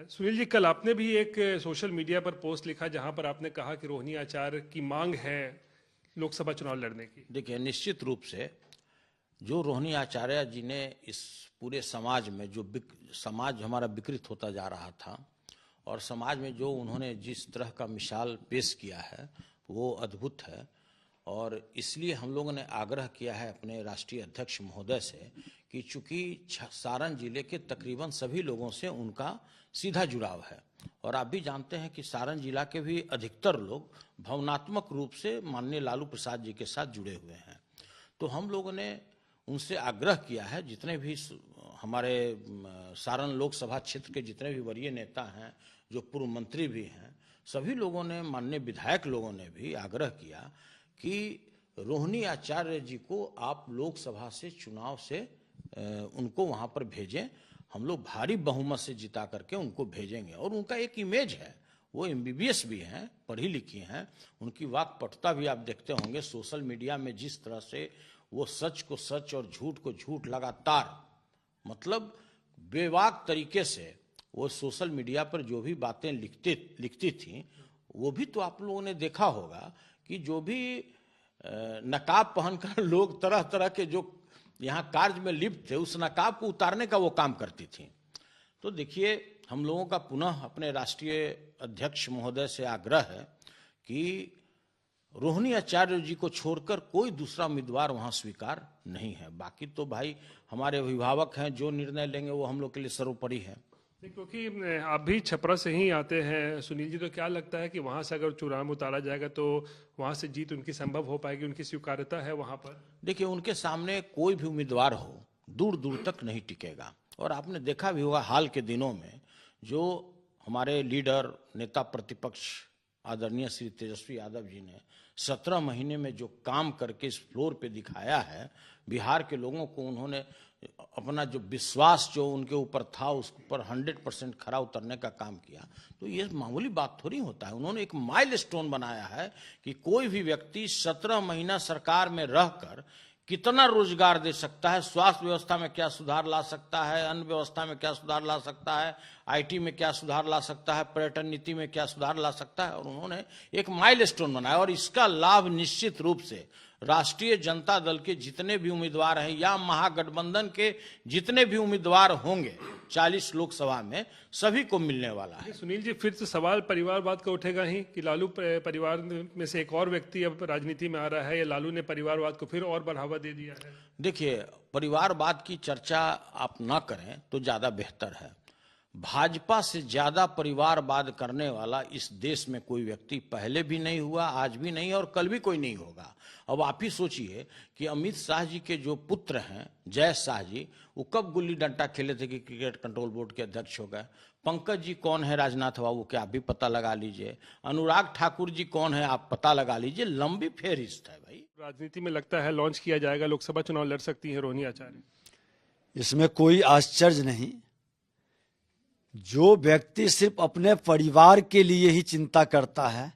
सुनील जी, कल आपने भी एक सोशल मीडिया पर पोस्ट लिखा जहां पर आपने कहा कि रोहिणी आचार्य की मांग है लोकसभा चुनाव लड़ने की। देखिए, निश्चित रूप से जो रोहिणी आचार्य जी ने इस पूरे समाज में जो समाज हमारा विकृत होता जा रहा था और समाज में जो उन्होंने जिस तरह का मिसाल पेश किया है वो अद्भुत है। और इसलिए हम लोगों ने आग्रह किया है अपने राष्ट्रीय अध्यक्ष महोदय से कि चूंकि सारण जिले के तकरीबन सभी लोगों से उनका सीधा जुड़ाव है और आप भी जानते हैं कि सारण जिला के भी अधिकतर लोग भावनात्मक रूप से माननीय लालू प्रसाद जी के साथ जुड़े हुए हैं। तो हम लोगों ने उनसे आग्रह किया है, जितने भी हमारे सारण लोकसभा क्षेत्र के जितने भी वरीय नेता हैं, जो पूर्व मंत्री भी हैं, सभी लोगों ने, माननीय विधायक लोगों ने भी आग्रह किया कि रोहिणी आचार्य जी को आप लोकसभा से चुनाव से उनको वहां पर भेजें। हम लोग भारी बहुमत से जिता करके उनको भेजेंगे। और उनका एक इमेज है, वो MBBS भी हैं, पढ़ी लिखी हैं, उनकी वाक्पटुता भी आप देखते होंगे सोशल मीडिया में जिस तरह से वो सच को सच और झूठ को झूठ लगातार, मतलब बेबाक तरीके से वो सोशल मीडिया पर जो भी बातें लिखती थी वो भी तो आप लोगों ने देखा होगा कि जो भी नकाब पहनकर लोग तरह तरह के जो यहाँ कार्य में लिप्त थे उस नकाब को उतारने का वो काम करती थी। तो देखिए, हम लोगों का पुनः अपने राष्ट्रीय अध्यक्ष महोदय से आग्रह है कि रोहिणी आचार्य जी को छोड़कर कोई दूसरा उम्मीदवार वहां स्वीकार नहीं है। बाकी तो भाई हमारे अभिभावक हैं, जो निर्णय लेंगे वो हम लोग के लिए सर्वोपरि है। क्योंकि आप भी छपरा से ही आते हैं सुनील जी, तो क्या लगता है कि वहां से अगर चुनाव में उतारा जाएगा तो वहां से जीत उनकी संभव हो पाएगी? उनकी स्वीकार्यता है वहां पर? देखिए, उनके सामने कोई भी उम्मीदवार हो दूर दूर तक नहीं टिकेगा। और आपने देखा भी होगा हाल के दिनों में जो हमारे लीडर नेता प्रतिपक्ष आदरणीय श्री तेजस्वी यादव जी ने 17 महीने में जो काम करके इस फ्लोर पे दिखाया है, बिहार के लोगों को उन्होंने अपना जो विश्वास जो उनके ऊपर था उस पर 100% खरा उतरने का काम किया। तो ये मामूली बात थोड़ी होता है। उन्होंने एक माइलस्टोन बनाया है कि कोई भी व्यक्ति 17 महीना सरकार में रहकर कितना रोजगार दे सकता है, स्वास्थ्य व्यवस्था में क्या सुधार ला सकता है, अन्न व्यवस्था में क्या सुधार ला सकता है, IT में क्या सुधार ला सकता है, पर्यटन नीति में क्या सुधार ला सकता है। और उन्होंने एक माइलस्टोन बनाया और इसका लाभ निश्चित रूप से राष्ट्रीय जनता दल के जितने भी उम्मीदवार हैं या महागठबंधन के जितने भी उम्मीदवार होंगे 40 लोकसभा में, सभी को मिलने वाला है। सुनील जी, फिर तो सवाल परिवारवाद का उठेगा ही कि लालू परिवार में से एक और व्यक्ति अब राजनीति में आ रहा है, या लालू ने परिवारवाद को फिर और बढ़ावा दे दिया है? देखिए, परिवारवाद की चर्चा आप ना करें तो ज्यादा बेहतर है। भाजपा से ज्यादा परिवारवाद करने वाला इस देश में कोई व्यक्ति पहले भी नहीं हुआ, आज भी नहीं और कल भी कोई नहीं होगा। अब आप ही सोचिए कि अमित शाह जी के जो पुत्र हैं जय शाह जी, वो कब गुल्ली डंडा खेले थे कि क्रिकेट कंट्रोल बोर्ड के अध्यक्ष हो गए। पंकज जी कौन है राजनाथ बाबू के, आप भी पता लगा लीजिए। अनुराग ठाकुर जी कौन है, आप पता लगा लीजिए। लंबी फेहरिस्त है भाई। राजनीति में लगता है लॉन्च किया जाएगा, लोकसभा चुनाव लड़ सकती है रोहिणी आचार्य। इसमें कोई आश्चर्य नहीं। जो व्यक्ति सिर्फ अपने परिवार के लिए ही चिंता करता है,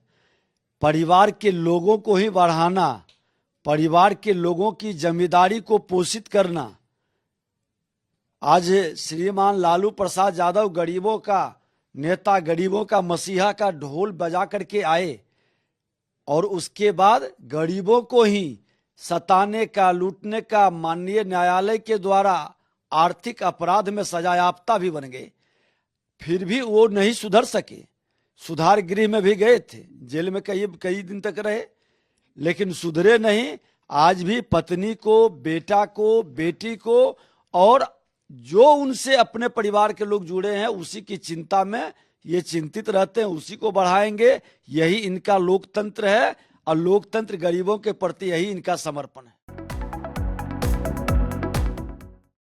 परिवार के लोगों को ही बढ़ाना, परिवार के लोगों की जिम्मेदारी को पोषित करना। आज श्रीमान लालू प्रसाद यादव गरीबों का नेता, गरीबों का मसीहा का ढोल बजा करके आए और उसके बाद गरीबों को ही सताने का, लूटने का माननीय न्यायालय के द्वारा आर्थिक अपराध में सजायाफ्ता भी बन गए। फिर भी वो नहीं सुधर सके। सुधार गृह में भी गए थे, जेल में कई दिन तक रहे, लेकिन सुधरे नहीं। आज भी पत्नी को, बेटा को, बेटी को और जो उनसे अपने परिवार के लोग जुड़े हैं उसी की चिंता में ये चिंतित रहते हैं, उसी को बढ़ाएंगे। यही इनका लोकतंत्र है और लोकतंत्र गरीबों के प्रति यही इनका समर्पण है।